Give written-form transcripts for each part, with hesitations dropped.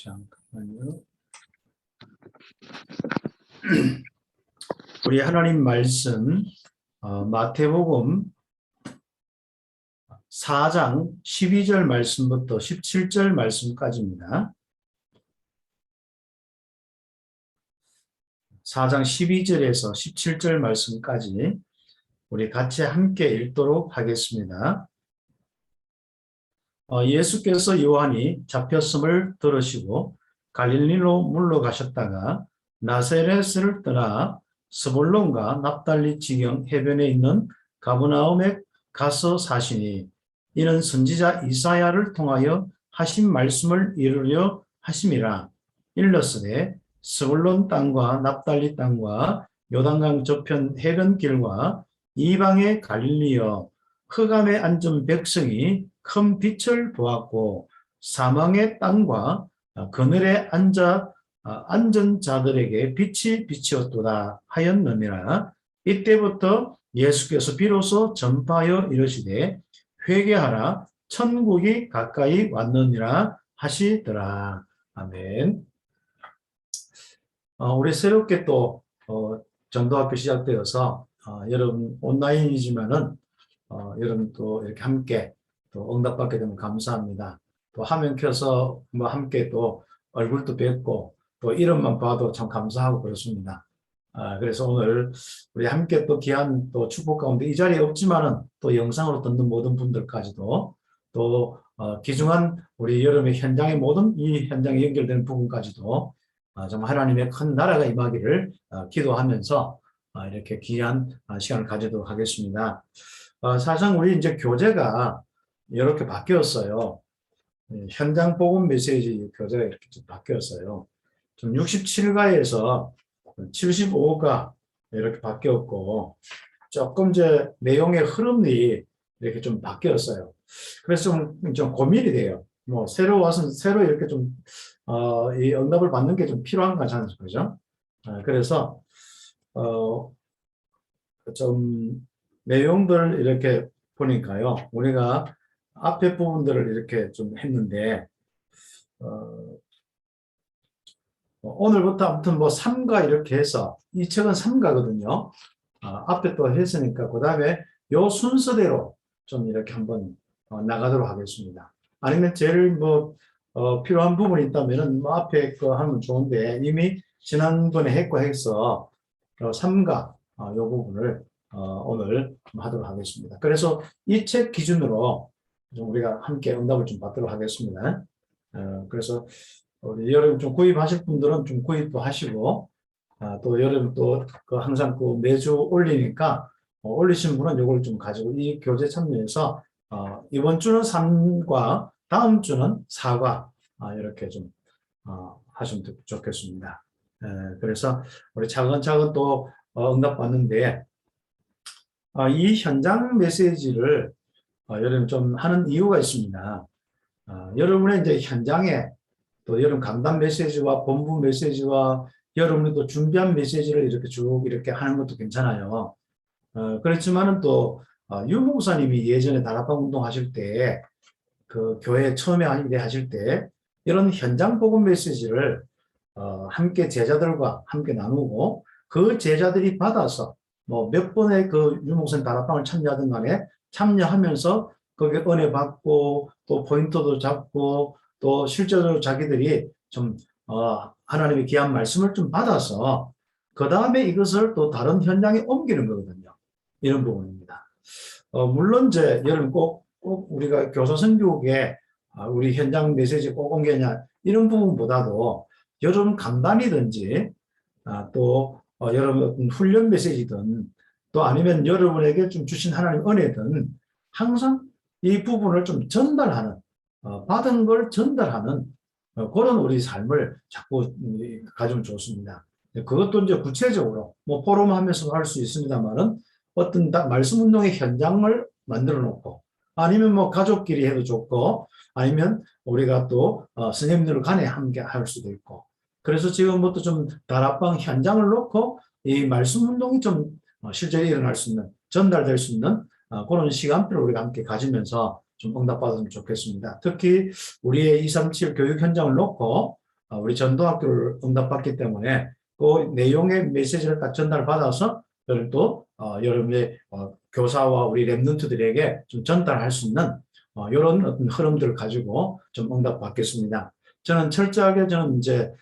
잠깐만요. 우리 하나님 말씀 마태복음 4장 12절 말씀부터 17절 말씀까지입니다. 4장 12절에서 17절 말씀까지 우리 같이 함께 읽도록 하겠습니다. 예수께서 요한이 잡혔음을 들으시고 갈릴리로 물러가셨다가 나사렛을 떠나 스불론과 납달리 지경 해변에 있는 가버나움에 가서 사시니 이는 선지자 이사야를 통하여 하신 말씀을 이루려 하심이라. 일렀으되 스불론 땅과 납달리 땅과 요단강 저편 해변길과 이방의 갈릴리여, 흑암에 앉은 백성이 큰 빛을 보았고 사망의 땅과 그늘에 앉은 자들에게 빛이 비치었도다 하였느니라. 이때부터 예수께서 비로소 전파하여 이르시되 회개하라, 천국이 가까이 왔느니라 하시더라. 아멘. 우리 새롭게 또 전도학교 시작되어서 여러분 온라인이지만은 여러분 또 이렇게 함께 또 응답받게 되면 감사합니다. 또 화면 켜서 뭐 함께 또 얼굴도 뵙고 또 이름만 봐도 참 감사하고 그렇습니다. 그래서 오늘 우리 함께 또 귀한 또 축복 가운데 이 자리에 없지만은 또 영상으로 듣는 모든 분들까지도 또 귀중한 우리 여러분의 현장의 모든 이 현장에 연결되는 부분까지도 정말 하나님의 큰 나라가 임하기를 기도하면서 이렇게 귀한 시간을 가지도록 하겠습니다. 사실상 우리 이제 교재가 이렇게 바뀌었어요. 현장 복음 메시지 교재가 이렇게 좀 바뀌었어요. 좀 67가에서 75가 이렇게 바뀌었고 조금 이제 내용의 흐름이 이렇게 좀 바뀌었어요. 그래서 좀 고민이 돼요. 뭐 새로 와서 새로 이렇게 좀 이 응답을 받는 게 좀 필요한 거잖아요, 그죠? 그래서 좀 내용들 이렇게 보니까요, 우리가 앞에 부분들을 이렇게 좀 했는데 오늘부터 아무튼 뭐 3가 이렇게 해서 이 책은 3가거든요. 앞에 또 했으니까 그 다음에 요 순서대로 좀 이렇게 한번 나가도록 하겠습니다. 아니면 제일 뭐 필요한 부분이 있다면은 뭐 앞에 거 하면 좋은데 이미 지난번에 했고 해서 3가 요 부분을 오늘 하도록 하겠습니다. 그래서 이 책 기준으로 좀 우리가 함께 응답을 좀 받도록 하겠습니다. 그래서 우리 여러분 좀 구입하실 분들은 좀 구입도 하시고 또 여러분 또 항상 그 매주 올리니까 올리신 분은 이걸 좀 가지고 이 교재 참여해서 이번 주는 3과 다음 주는 4과 이렇게 좀 하시면 좋겠습니다. 그래서 우리 차근차근 또 응답 받는데 이 현장 메시지를 여러분 좀 하는 이유가 있습니다. 여러분의 이제 현장에 또 여러분 강단 메시지와 본부 메시지와 여러분이 또 준비한 메시지를 이렇게 쭉 이렇게 하는 것도 괜찮아요. 그렇지만은 또 유 목사님이 예전에 다락방 운동 하실 때 그 교회 처음에 하실 때 이런 현장 복음 메시지를 함께 제자들과 함께 나누고 그 제자들이 받아서 뭐 몇 번의 그 유 목사님 다락방을 참여하든 간에 참여하면서 거기에 은혜 받고 또 포인트도 잡고 또 실제로 자기들이 좀 하나님의 귀한 말씀을 좀 받아서 그 다음에 이것을 또 다른 현장에 옮기는 거거든요. 이런 부분입니다. 물론 이제 여러분 꼭 우리가 교사선교국에 우리 현장 메시지 꼭 옮겨냐 이런 부분보다도 여러분 강단이든지 또 여러분 훈련 메시지든 또 아니면 여러분에게 좀 주신 하나님 은혜든 항상 이 부분을 좀 전달하는 받은 걸 전달하는 그런 우리 삶을 자꾸 가지면 좋습니다. 그것도 이제 구체적으로 뭐 포럼 하면서 할 수 있습니다만은 어떤 말씀 운동의 현장을 만들어 놓고 아니면 뭐 가족끼리 해도 좋고 아니면 우리가 또 선생님들 간에 함께 할 수도 있고 그래서 지금부터 좀 다락방 현장을 놓고 이 말씀 운동이 좀 실제로 일어날 수 있는 전달될 수 있는 그런 시간표를 우리가 함께 가지면서 좀 응답받으면 좋겠습니다. 특히 우리의 237 교육 현장을 놓고 우리 전도학교를 응답받기 때문에 그 내용의 메시지를 딱 전달받아서 그걸 또 여러분의 교사와 우리 랩런트들에게 좀 전달할 수 있는 이런 어떤 흐름들을 가지고 좀 응답받겠습니다. 저는 철저하게 저는 이제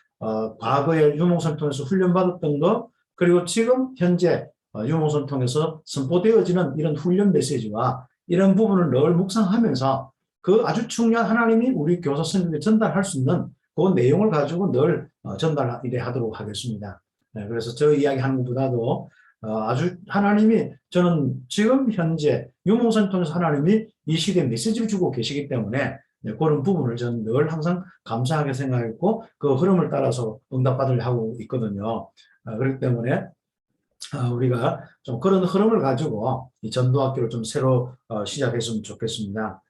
과거에 유목사를 통해서 훈련받았던 거, 그리고 지금 현재 유목사를 통해서 선포되어지는 이런 훈련 메시지와 이런 부분을 늘 묵상하면서 그 아주 중요한 하나님이 우리 교사 선생님에게 전달할 수 있는 그 내용을 가지고 늘 전달하도록 하겠습니다. 네, 그래서 저 이야기하는 것보다도 아주 하나님이, 저는 지금 현재 유목사를 통해서 하나님이 이 시대에 메시지를 주고 계시기 때문에 네, 그런 부분을 저는 늘 항상 감사하게 생각했고 그 흐름을 따라서 응답받으려 하고 있거든요. 그렇기 때문에 우리가 좀 그런 흐름을 가지고 이 전도학교를 좀 새로 시작했으면 좋겠습니다.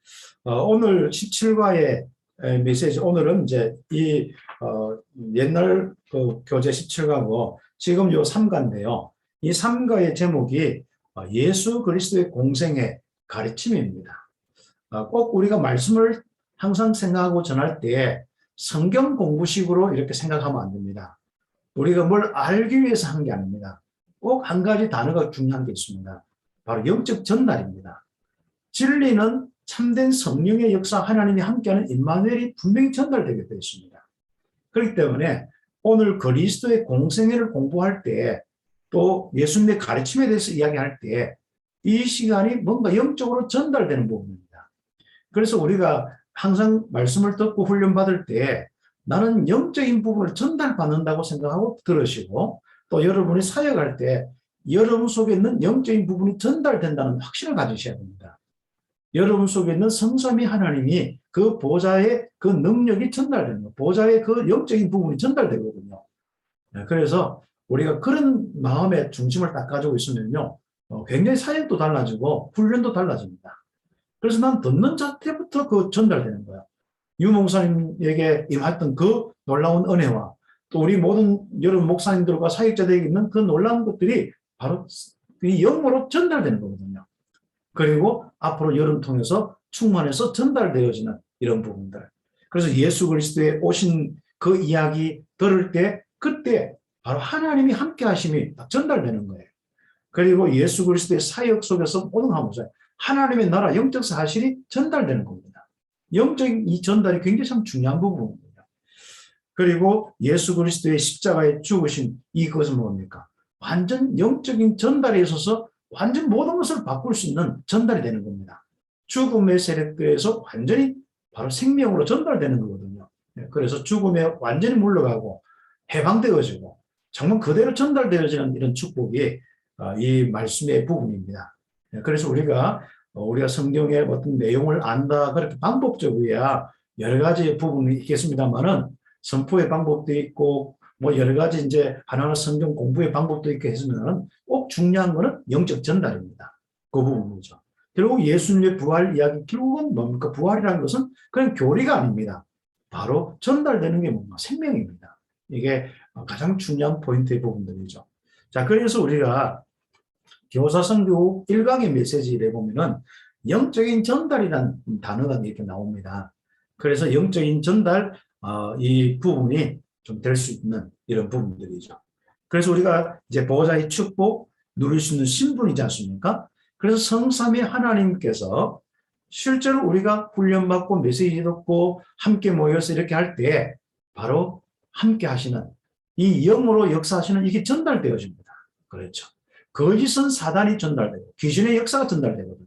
오늘 17과의 메시지, 오늘은 이제 이 옛날 그 교재 17과고 지금 요 3과인데요. 이 3과의 제목이 예수 그리스도의 공생의 가르침입니다. 꼭 우리가 말씀을 항상 생각하고 전할 때 성경 공부식으로 이렇게 생각하면 안 됩니다. 우리가 뭘 알기 위해서 한 게 아닙니다. 꼭 한 가지 단어가 중요한 게 있습니다. 바로 영적 전달입니다. 진리는 참된 성령의 역사, 하나님이 함께하는 임마누엘이 분명히 전달되게 되어 있습니다. 그렇기 때문에 오늘 그리스도의 공생애를 공부할 때, 또 예수님의 가르침에 대해서 이야기할 때 이 시간이 뭔가 영적으로 전달되는 부분입니다. 그래서 우리가 항상 말씀을 듣고 훈련받을 때 나는 영적인 부분을 전달받는다고 생각하고 들으시고, 또 여러분이 사역할 때 여러분 속에 있는 영적인 부분이 전달된다는 확신을 가지셔야 됩니다. 여러분 속에 있는 성삼위 하나님이 그 보좌의 그 능력이 전달되는 거예요. 보좌의 그 영적인 부분이 전달되거든요. 그래서 우리가 그런 마음의 중심을 딱 가지고 있으면요, 굉장히 사역도 달라지고 훈련도 달라집니다. 그래서 난 듣는 자체부터 그 전달되는 거야. 유 목사님에게 임했던 그 놀라운 은혜와 또 우리 모든 여러분 목사님들과 사역자들에게 있는 그 놀라운 것들이 바로 이 영으로 전달되는 거거든요. 그리고 앞으로 여러분 통해서 충만해서 전달되어지는 이런 부분들. 그래서 예수 그리스도의 오신 그 이야기 들을 때 그때 바로 하나님이 함께 하심이 전달되는 거예요. 그리고 예수 그리스도의 사역 속에서 모든 하나님의 나라 영적 사실이 전달되는 겁니다. 영적인 이 전달이 굉장히 참 중요한 부분입니다. 그리고 예수 그리스도의 십자가에 죽으신 이것은 뭡니까? 완전 영적인 전달에 있어서 완전 모든 것을 바꿀 수 있는 전달이 되는 겁니다. 죽음의 세력들에서 완전히 바로 생명으로 전달되는 거거든요. 그래서 죽음에 완전히 물러가고 해방되어지고 정말 그대로 전달되어지는 이런 축복이 이 말씀의 부분입니다. 그래서 우리가 성경의 어떤 내용을 안다, 그렇게 방법적이야 여러 가지 부분이 있겠습니다만은 선포의 방법도 있고 뭐 여러 가지 이제 하나하나 성경 공부의 방법도 있게 했으면 꼭 중요한 거는 영적 전달입니다. 그 부분이죠. 결국 예수님의 부활 이야기, 결국은 뭡니까? 부활이라는 것은 그냥 교리가 아닙니다. 바로 전달되는 게 뭔가 생명입니다. 이게 가장 중요한 포인트의 부분들이죠. 자, 그래서 우리가 교사선교육 1강의 메시지를 보면은 영적인 전달이라는 단어가 이렇게 나옵니다. 그래서 영적인 전달, 이 부분이 좀 될 수 있는 이런 부분들이죠. 그래서 우리가 이제 보호자의 축복 누릴 수 있는 신분이지 않습니까? 그래서 성삼위 하나님께서 실제로 우리가 훈련받고 메시지 듣고 함께 모여서 이렇게 할 때 바로 함께 하시는 이 영으로 역사하시는 이게 전달되어집니다. 그렇죠. 거짓은 사단이 전달되고 귀신의 역사가 전달되거든요.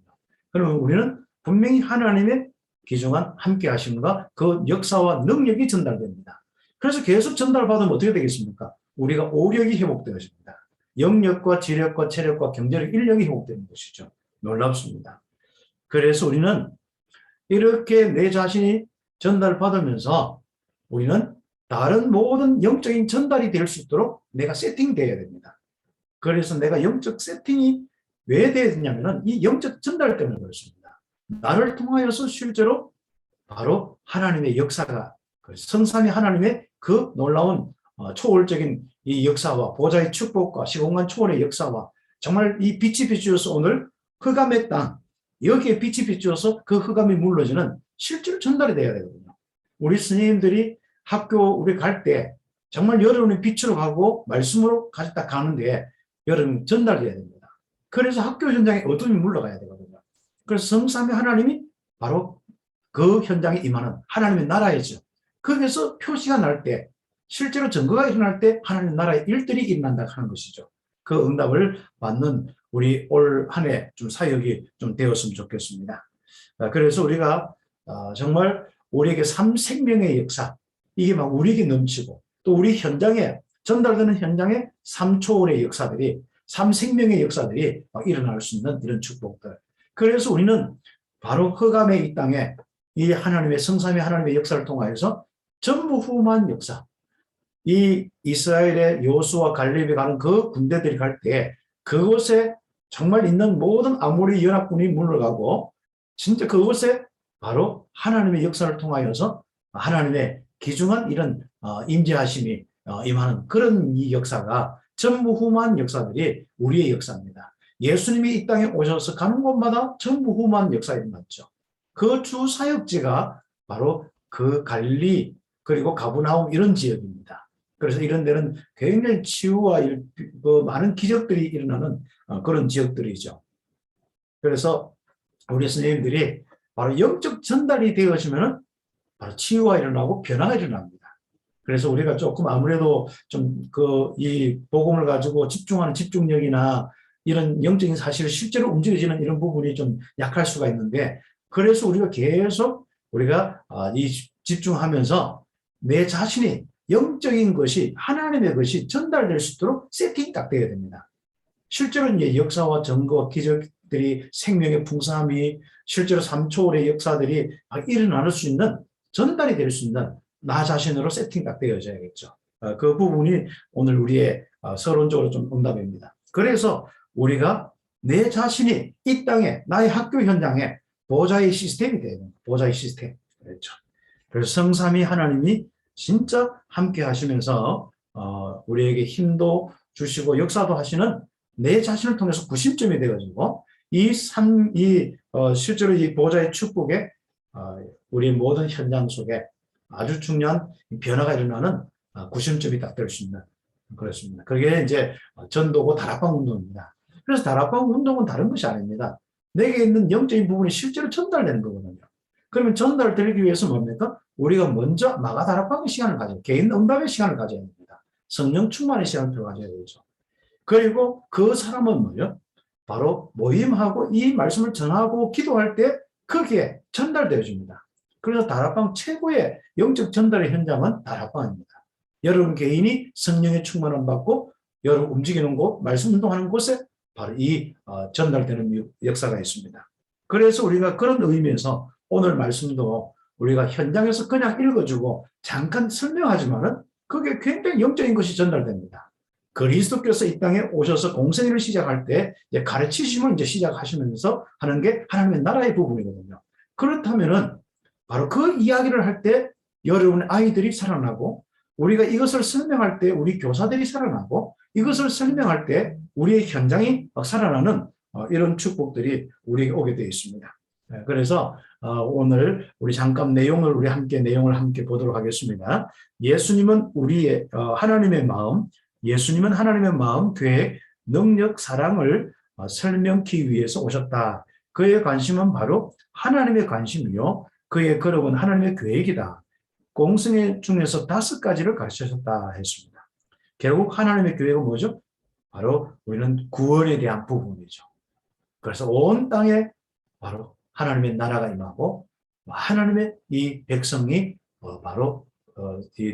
그러면 우리는 분명히 하나님의 귀중한 함께 하심과 그 역사와 능력이 전달됩니다. 그래서 계속 전달받으면 어떻게 되겠습니까? 우리가 오력이 회복되어집니다. 영력과 지력과 체력과 경제력, 인력이 회복되는 것이죠. 놀랍습니다. 그래서 우리는 이렇게 내 자신이 전달받으면서 우리는 다른 모든 영적인 전달이 될 수 있도록 내가 세팅되어야 됩니다. 그래서 내가 영적 세팅이 왜 되어야 되냐면 이 영적 전달 때문에 그렇습니다. 나를 통하여서 실제로 바로 하나님의 역사가, 성삼위 하나님의 그 놀라운 초월적인 이 역사와 보좌의 축복과 시공간 초월의 역사와 정말 이 빛이 비추어서 오늘 흑암의 땅, 여기에 빛이 비추어서 그 흑암이 물러지는 실제로 전달이 돼야 되거든요. 우리 스님들이 학교 우리 갈 때 정말 여러분이 빛으로 가고 말씀으로 가졌다 가는데 여러분 전달돼야 됩니다. 그래서 학교 현장에 어둠이 물러가야 되거든요. 그래서 성삼위 하나님이 바로 그 현장에 임하는 하나님의 나라이죠. 거기서 표시가 날 때, 실제로 증거가 일어날 때 하나님 나라의 일들이 일어난다 하는 것이죠. 그 응답을 받는 우리 올 한 해 좀 사역이 좀 되었으면 좋겠습니다. 그래서 우리가 정말 우리에게 삼생명의 역사, 이게 막 우리에게 넘치고 또 우리 현장에 전달되는 현장에 삼초월의 역사들이, 삼생명의 역사들이 막 일어날 수 있는 이런 축복들. 그래서 우리는 바로 흑암의 이 땅에 이 하나님의 성삼위 하나님의 역사를 통하여서 전무후무한 역사, 이 이스라엘의 여호수아 갈렙이 가는 그 군대들이 갈 때 그곳에 정말 있는 모든 아모리 연합군이 물러가고 진짜 그곳에 바로 하나님의 역사를 통하여서 하나님의 귀중한 이런 임재하심이 임하는 그런 이 역사가 전무후무한 역사들이 우리의 역사입니다. 예수님이 이 땅에 오셔서 가는 곳마다 전무후무한 역사가 일어났죠. 그 주 사역지가 바로 그 갈릴리 그리고 가버나움 이런 지역입니다. 그래서 이런 데는 굉장히 치유와 많은 기적들이 일어나는 그런 지역들이죠. 그래서 우리 선생님들이 바로 영적 전달이 되어지면 바로 치유가 일어나고 변화가 일어납니다. 그래서 우리가 조금 아무래도 좀 이 복음을 가지고 집중하는 집중력이나 이런 영적인 사실을 실제로 움직여지는 이런 부분이 좀 약할 수가 있는데, 그래서 우리가 계속 이 집중하면서 내 자신이 영적인 것이 하나님의 것이 전달될 수 있도록 세팅이 딱 되어야 됩니다. 실제로 이제 역사와 증거, 기적들이 생명의 풍성함이 실제로 삼초월의 역사들이 일어날 수 있는 전달이 될 수 있는 나 자신으로 세팅 딱 되어져야겠죠. 그 부분이 오늘 우리의 서론적으로 좀 응답입니다. 그래서 우리가 내 자신이 이 땅에 나의 학교 현장에 보좌의 시스템이 돼야 됩니다. 보좌의 시스템. 그렇죠. 그래서 성삼위 하나님이 진짜 함께 하시면서 우리에게 힘도 주시고 역사도 하시는 내 자신을 통해서 구심점이 되어지고 실제로 이 보좌의 축복에 우리 모든 현장 속에 아주 중요한 변화가 일어나는 구심점이 딱 될 수 있는 그렇습니다. 그게 이제 전도고 다락방 운동입니다. 그래서 다락방 운동은 다른 것이 아닙니다. 내게 있는 영적인 부분이 실제로 전달되는 거거든요. 그러면 전달되기 위해서 뭡니까? 우리가 먼저 마가 다락방의 시간을 가져요. 개인 응답의 시간을 가져야 됩니다. 성령 충만의 시간을 가져야 되죠. 그리고 그 사람은 뭐예요? 바로 모임하고 이 말씀을 전하고 기도할 때 거기에 전달되어 줍니다. 그래서 다락방 최고의 영적 전달의 현장은 다락방입니다. 여러분 개인이 성령의 충만을 받고 여러분 움직이는 곳, 말씀 운동하는 곳에 바로 이 전달되는 역사가 있습니다. 그래서 우리가 그런 의미에서 오늘 말씀도 우리가 현장에서 그냥 읽어주고 잠깐 설명하지만은 그게 굉장히 영적인 것이 전달됩니다. 그리스도께서 이 땅에 오셔서 공생애를 시작할 때 이제 가르치심을 이제 시작하시면서 하는 게 하나님의 나라의 부분이거든요. 그렇다면은 바로 그 이야기를 할 때 여러분의 아이들이 살아나고 우리가 이것을 설명할 때 우리 교사들이 살아나고 이것을 설명할 때 우리의 현장이 살아나는 이런 축복들이 우리에게 오게 되어 있습니다. 그래서 오늘 우리 잠깐 우리 함께 내용을 함께 보도록 하겠습니다. 예수님은 하나님의 마음, 계획, 능력, 사랑을 설명하기 위해서 오셨다. 그의 관심은 바로 하나님의 관심이요. 그의 걸음은 하나님의 계획이다. 공생애 중에서 5가지를 가르치셨다 했습니다. 결국 하나님의 계획은 뭐죠? 바로 우리는 구원에 대한 부분이죠. 그래서 온 땅에 바로 하나님의 나라가 임하고 하나님의 이 백성이 바로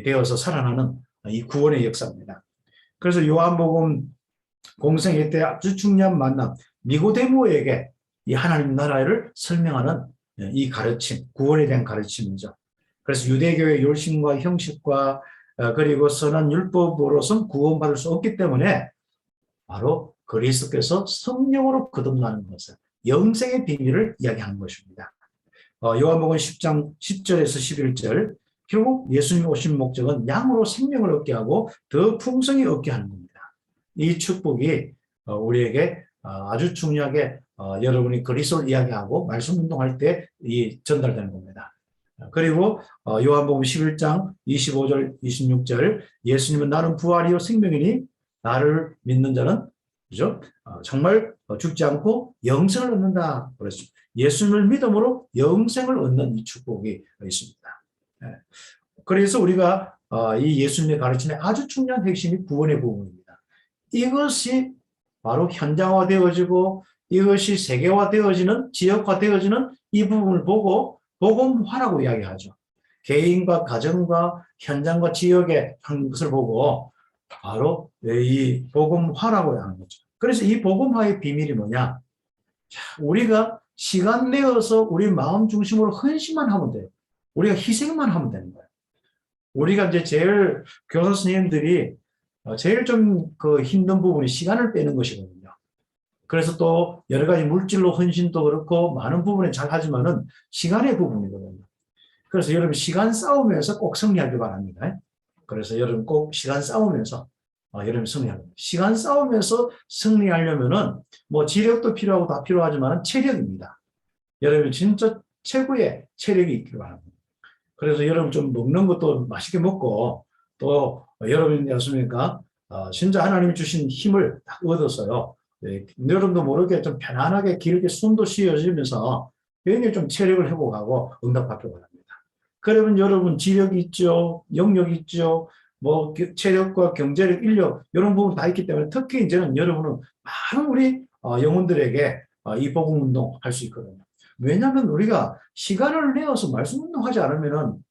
되어서 살아나는 이 구원의 역사입니다. 그래서 요한복음 공생애 때 아주 중요한 만남, 니고데모에게 이 하나님 나라를 설명하는 이 가르침, 구원에 대한 가르침이죠. 그래서 유대교의 열심과 형식과 그리고 선한 율법으로서는 구원받을 수 없기 때문에 바로 그리스도께서 성령으로 거듭나는 것을 영생의 비밀을 이야기하는 것입니다. 요한복음 10장 10절에서 11절 결국 예수님이 오신 목적은 양으로 생명을 얻게 하고 더 풍성히 얻게 하는 겁니다. 이 축복이 우리에게 아주 중요하게 여러분이 그리스도를 이야기하고 말씀 운동할 때 전달되는 겁니다. 그리고 요한복음 11장 25절 26절 예수님은 나는 부활이요 생명이니 나를 믿는 자는 그죠? 정말 죽지 않고 영생을 얻는다 그랬습니다. 예수님을 믿음으로 영생을 얻는 이 축복이 있습니다. 그래서 우리가 이 예수님의 가르침의 아주 중요한 핵심이 구원의 부분입니다. 이것이 바로 현장화되어지고 이것이 세계화되어지는 지역화되어지는 이 부분을 보고 복음화라고 이야기하죠. 개인과 가정과 현장과 지역의 한 것을 보고 바로 이 복음화라고 하는 거죠. 그래서 이 복음화의 비밀이 뭐냐? 우리가 시간 내어서 우리 마음 중심으로 헌신만 하면 돼요. 우리가 희생만 하면 되는 거예요. 우리가 이제 제일 교사 선생님들이 제일 좀 그 힘든 부분이 시간을 빼는 것이거든요. 그래서 또 여러 가지 물질로 헌신도 그렇고 많은 부분에 잘 하지만은 시간의 부분이거든요. 그래서 여러분 시간 싸움에서 꼭 승리하길 바랍니다. 그래서 여러분 꼭 시간 싸움에서 여러분 승리합니다. 시간 싸움에서 승리하려면은 뭐 지력도 필요하고 다 필요하지만 체력입니다. 여러분 진짜 최고의 체력이 있길 바랍니다. 그래서 여러분 좀 먹는 것도 맛있게 먹고 또 여러분이었습니까? 진짜 하나님이 주신 힘을 딱 얻어서요. 네, 여러분도 모르게 좀 편안하게 길게 숨도 쉬어지면서 굉장히 좀 체력을 회복하고 응답받길 바랍니다. 그러면 여러분 지력이 있죠, 영역이 있죠, 뭐 체력과 경제력, 인력 이런 부분 다 있기 때문에 특히 이제는 여러분은 많은 우리 영혼들에게 이 복음 운동 할 수 있거든요. 왜냐하면 우리가 시간을 내어서 말씀 운동하지 않으면은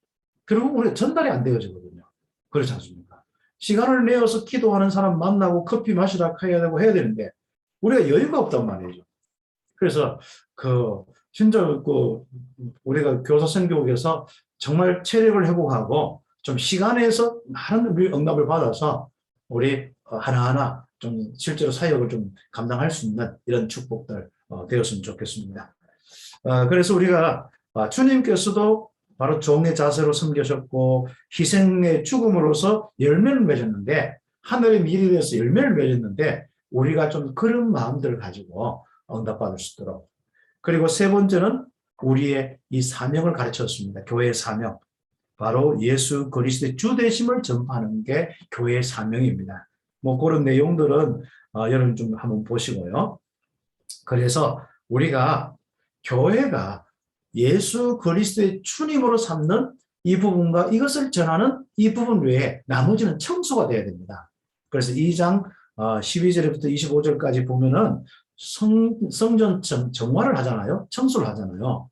결국 우리 전달이 안 되어지거든요. 그렇지 않습니까? 시간을 내어서 기도하는 사람 만나고 커피 마시라 해야 되고 해야 되는데 우리가 여유가 없단 말이죠. 그래서 진짜 우리가 교사 선교국에서 정말 체력을 회복하고 좀 시간에서 많은 응답을 받아서 우리 하나하나 좀 실제로 사역을 좀 감당할 수 있는 이런 축복들 되었으면 좋겠습니다. 그래서 우리가 주님께서도 바로 종의 자세로 섬기셨고 희생의 죽음으로서 열매를 맺었는데 하늘의 미래에 대해서 열매를 맺었는데 우리가 좀 그런 마음들을 가지고 응답받을 수 있도록 그리고 세 번째는 우리의 이 사명을 가르쳤습니다. 교회의 사명. 바로 예수 그리스도의 주 되심을 전파하는 게 교회의 사명입니다. 뭐 그런 내용들은 여러분 좀 한번 보시고요. 그래서 우리가 교회가 예수 그리스도의 주님으로 삼는 이 부분과 이것을 전하는 이 부분 외에 나머지는 청소가 돼야 됩니다. 그래서 2장 12절부터 25절까지 보면은 성전 정화를 하잖아요. 청소를 하잖아요.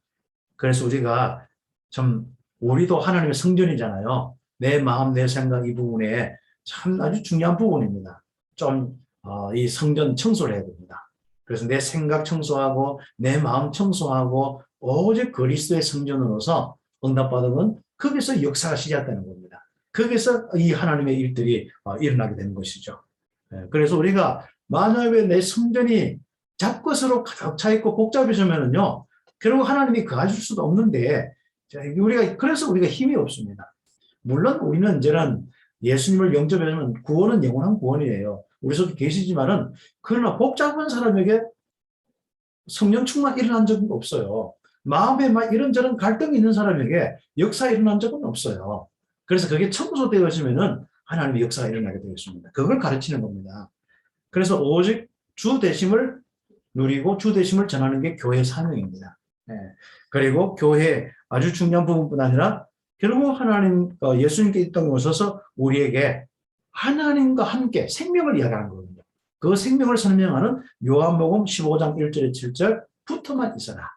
그래서 우리가 좀 우리도 하나님의 성전이잖아요. 내 마음, 내 생각 이 부분에 참 아주 중요한 부분입니다. 좀 이 성전 청소를 해야 됩니다. 그래서 내 생각 청소하고 내 마음 청소하고 오직 그리스도의 성전으로서 응답받으면 거기서 역사가 시작되는 겁니다. 거기서 이 하나님의 일들이 일어나게 되는 것이죠. 그래서 우리가 만약에 내 성전이 잡것으로 가득 차 있고 복잡해지면은요, 결국 하나님이 거하실 수도 없는데, 그래서 우리가 힘이 없습니다. 물론 우리는 이제는 예수님을 영접하면 구원은 영원한 구원이에요. 우리 속에 계시지만은, 그러나 복잡한 사람에게 성령 충만 일어난 적은 없어요. 마음에 막 이런저런 갈등이 있는 사람에게 역사 일어난 적은 없어요. 그래서 그게 청소되어지면은 하나님의 역사가 일어나게 되겠습니다. 그걸 가르치는 겁니다. 그래서 오직 주 되심을 누리고 주 되심을 전하는 게 교회의 사명입니다. 그리고 교회 아주 중요한 부분뿐 아니라 결국 하나님, 예수님께 이 땅에 오셔서 우리에게 하나님과 함께 생명을 이야기하는 거거든요. 그 생명을 설명하는 요한복음 15장 1절에 7절 붙어만 있어라.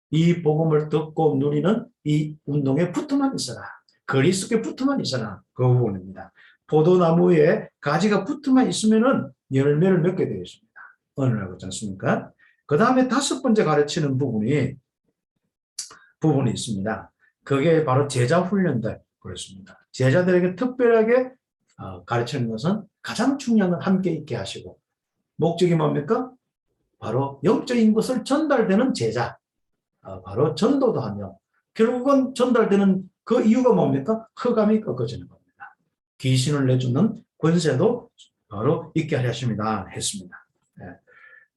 이 복음을 듣고 누리는 이 운동에 붙어만 있어라. 그리스도께 붙어만 있어라. 그 부분입니다. 포도나무에 가지가 붙어만 있으면은 열매를 맺게 되겠습니다. 언어라고 그렇지 않습니까? 그 다음에 다섯 번째 가르치는 부분이 있습니다. 그게 바로 제자 훈련들 그렇습니다. 제자들에게 특별하게 가르치는 것은 가장 중요한 건 함께 있게 하시고 목적이 뭡니까? 바로 영적인 것을 전달되는 제자 바로 전도도 하며 결국은 전달되는 그 이유가 뭡니까? 흑암이 꺾어지는 겁니다. 귀신을 내주는 권세도 바로 있게 하셨습니다. 했습니다.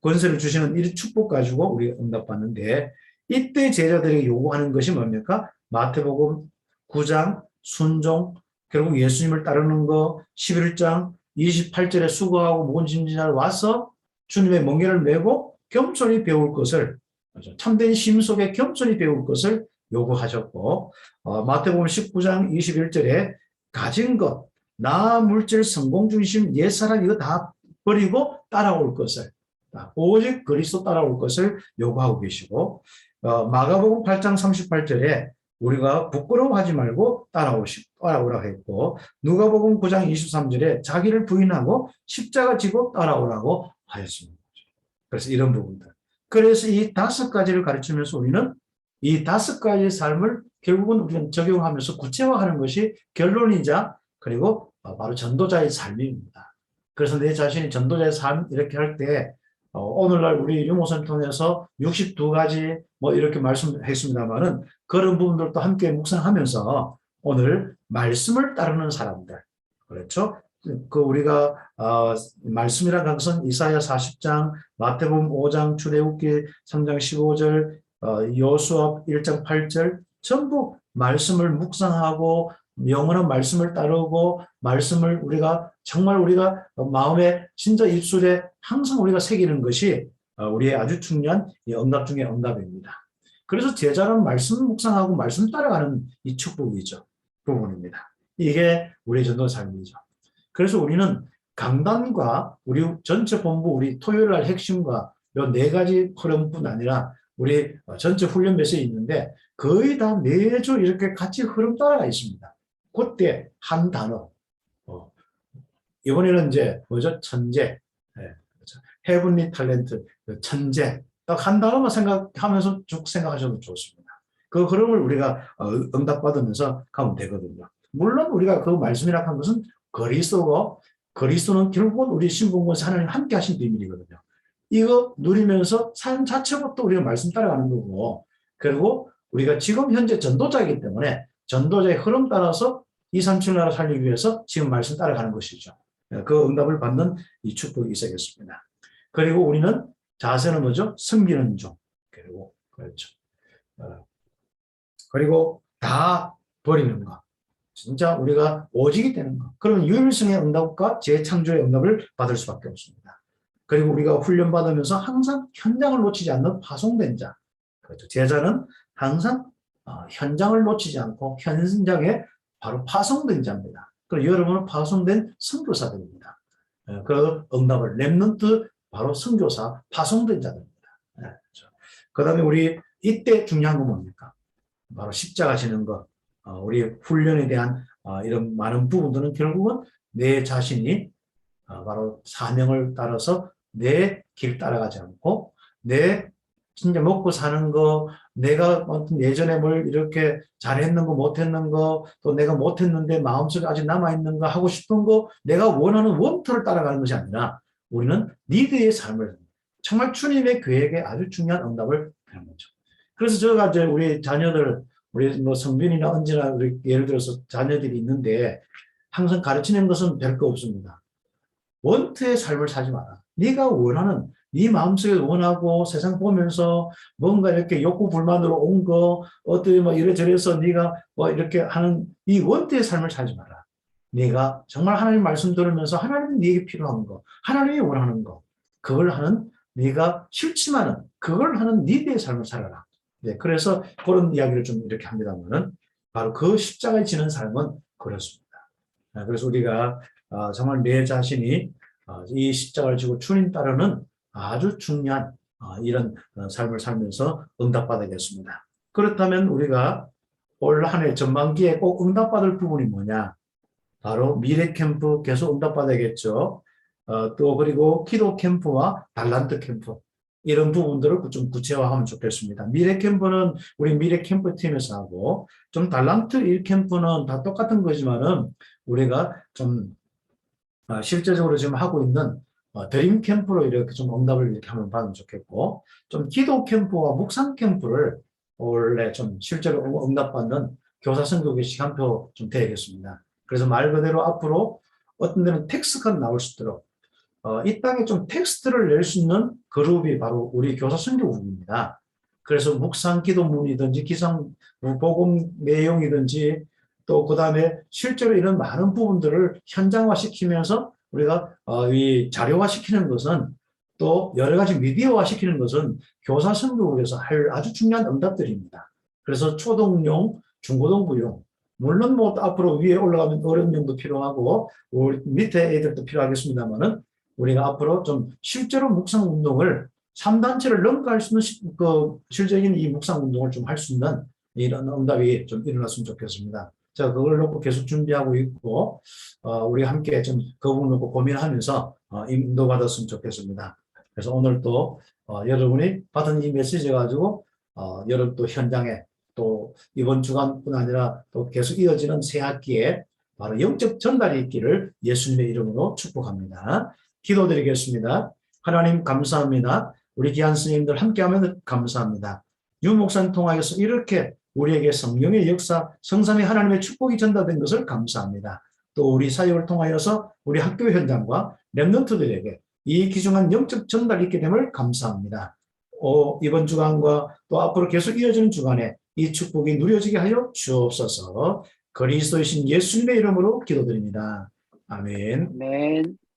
권세를 주시는 이 축복 가지고 우리가 응답받는데 이때 제자들에게 요구하는 것이 뭡니까? 마태복음 9장 순종, 결국 예수님을 따르는 거, 11장 28절에 수고하고 무거운 짐진 자를 와서 주님의 멍에를 메고 겸손히 배울 것을, 참된 심 속에 겸손히 배울 것을 요구하셨고, 마태복음 19장 21절에 가진 것, 나 물질 성공 중심 옛사람 이거 다 버리고 따라올 것을, 오직 그리스도 따라올 것을 요구하고 계시고, 마가복음 8장 38절에 우리가 부끄러워하지 말고 따라오라고 했고, 누가복음 9장 23절에 자기를 부인하고 십자가 지고 따라오라고 하였습니다. 그래서 이런 부분들. 그래서 이 5가지를 가르치면서 우리는 이 5가지의 삶을 결국은 우리는 적용하면서 구체화하는 것이 결론이자 그리고 바로 전도자의 삶입니다. 그래서 내 자신이 전도자의 삶 이렇게 할 때 오늘날 우리 유모선 통해서 62가지 뭐 이렇게 말씀했습니다만은 그런 부분들도 함께 묵상하면서 오늘 말씀을 따르는 사람들, 그렇죠? 그 우리가 말씀이라는 것은 이사야 40장, 마태복음 5장, 출애굽기 3장 15절, 여호수아 1장 8절 전부 말씀을 묵상하고 영원한 말씀을 따르고 말씀을 우리가 정말 우리가 마음에 진짜 입술에 항상 우리가 새기는 것이 우리의 아주 중요한 응답 중의 응답입니다. 그래서 제자는 말씀 묵상하고 말씀 따라가는 이 축복이죠. 부분입니다. 이게 우리의 전도 삶이죠. 그래서 우리는 강단과 우리 전체 본부 우리 토요일 날 핵심과 이 4가지 흐름뿐 아니라 우리 전체 훈련 메시지 있는데 거의 다 매주 이렇게 같이 흐름 따라가 있습니다. 그때 한 단어, 이번에는 이제 뭐죠? 천재, 그렇죠. 헤븐리 탤런트, 천재, 딱 한 단어만 생각하면서 쭉 생각하셔도 좋습니다. 그 흐름을 우리가 응답받으면서 가면 되거든요. 물론 우리가 그 말씀이라고 하는 것은 그리스도고, 그리스도는 결국은 우리 신분권에서 하나님 함께 하신 비밀이거든요. 이거 누리면서 삶 자체부터 우리가 말씀 따라가는 거고, 그리고 우리가 지금 현재 전도자이기 때문에 전도자의 흐름 따라서 2, 3, 7 나라 살리기 위해서 지금 말씀 따라가는 것이죠. 그 응답을 받는 이 축복이 있어야겠습니다. 그리고 우리는 자세는 뭐죠? 섬기는 중. 그리고 그렇죠. 그리고 다 버리는 것. 진짜 우리가 오직이 되는 것. 그러면 유일성의 응답과 재창조의 응답을 받을 수밖에 없습니다. 그리고 우리가 훈련받으면서 항상 현장을 놓치지 않는 파송된 자. 그렇죠. 제자는 항상 현장을 놓치지 않고 현장에 바로 파송된 자입니다. 그리고 여러분은 파송된 선교사들입니다. 그 응답을 렘넌트 바로 선교사 파송된 자들입니다. 그렇죠. 그다음에 우리 이때 중요한 건 뭡니까? 바로 십자가 지는 것. 우리 훈련에 대한 이런 많은 부분들은 결국은 내 자신이 바로 사명을 따라서 내 길 따라가지 않고 내 진짜 먹고 사는 거, 내가 예전에 뭘 이렇게 잘했는 거, 못했는 거, 또 내가 못했는데 마음속에 아직 남아있는 거, 하고 싶은 거, 내가 원하는 원터를 따라가는 것이 아니라 우리는 리드의 삶을, 정말 주님의 계획에 아주 중요한 응답을 하는 거죠. 그래서 제가 이제 우리 자녀들, 우리 뭐 성빈이나 언제나 우리 예를 들어서 자녀들이 있는데 항상 가르치는 것은 별거 없습니다. 원터의 삶을 사지 마라. 네가 원하는, 네 마음속에 원하고 세상 보면서 뭔가 이렇게 욕구 불만으로 온 거, 어떻게 뭐 이래저래서 네가 뭐 이렇게 하는 이 원터의 삶을 살지 마라. 네가 정말 하나님 말씀 들으면서 하나님이 네게 필요한 거, 하나님이 원하는 거, 그걸 하는 네가 실침하는 그걸 하는 리드의 삶을 살아라. 네, 그래서 그런 이야기를 좀 이렇게 합니다만은 바로 그 십자가에 지는 삶은 그렇습니다. 그래서 우리가 정말 내 자신이 이 십자가를 지고 주님 따르는 아주 중요한 이런 삶을 살면서 응답받아야겠습니다. 그렇다면 우리가 올 한 해 전반기에 꼭 응답받을 부분이 뭐냐? 바로 미래 캠프 계속 응답받아야겠죠. 또 그리고 기도 캠프와 달란트 캠프 이런 부분들을 좀 구체화하면 좋겠습니다. 미래 캠프는 우리 미래 캠프 팀에서 하고 좀 달란트 1 캠프는 다 똑같은 거지만은 우리가 좀 실제적으로 지금 하고 있는 드림 캠프로 이렇게 좀 응답을 이렇게 하면 받으면 좋겠고, 좀 기도 캠프와 묵상 캠프를 원래 좀 실제로 응답받는 교사 선교계 시간표 좀 되겠습니다. 그래서 말 그대로 앞으로 어떤 데는 텍스트가 나올 수 있도록 이 땅에 좀 텍스트를 낼 수 있는 그룹이 바로 우리 교사 선교국입니다. 그래서 묵상 기도문이든지 기상 복음 내용이든지 또 그다음에 실제로 이런 많은 부분들을 현장화시키면서 우리가 이 자료화시키는 것은 또 여러 가지 미디어화시키는 것은 교사 선교국에서 할 아주 중요한 응답들입니다. 그래서 초등용, 중고등부용 물론 뭐 앞으로 위에 올라가면 어른용도 필요하고 밑에 애들도 필요하겠습니다만은 우리가 앞으로 좀 실제로 묵상 운동을 3단체를 넘어갈 수 있는 그 실적인 이 묵상 운동을 좀 할 수 있는 이런 응답이 좀 일어났으면 좋겠습니다. 제가 그걸 놓고 계속 준비하고 있고 우리 함께 좀 그 부분 놓고 고민하면서 인도받았으면 좋겠습니다. 그래서 오늘 또 여러분이 받은 이 메시지 가지고 여러분 또 현장에 또 이번 주간뿐 아니라 또 계속 이어지는 새 학기에 바로 영적 전달이 있기를 예수님의 이름으로 축복합니다. 기도드리겠습니다. 하나님 감사합니다. 우리 귀한 스님들 함께하면 감사합니다. 유 목사님 통하여서 이렇게 우리에게 성령의 역사, 성삼위 하나님의 축복이 전달된 것을 감사합니다. 또 우리 사역을 통하여서 우리 학교 현장과 랩런트들에게 이 귀중한 영적 전달이 있게 됨을 감사합니다. 이번 주간과 또 앞으로 계속 이어지는 주간에 이 축복이 누려지게 하여 주옵소서. 그리스도이신 예수님의 이름으로 기도드립니다. 아멘. 아멘.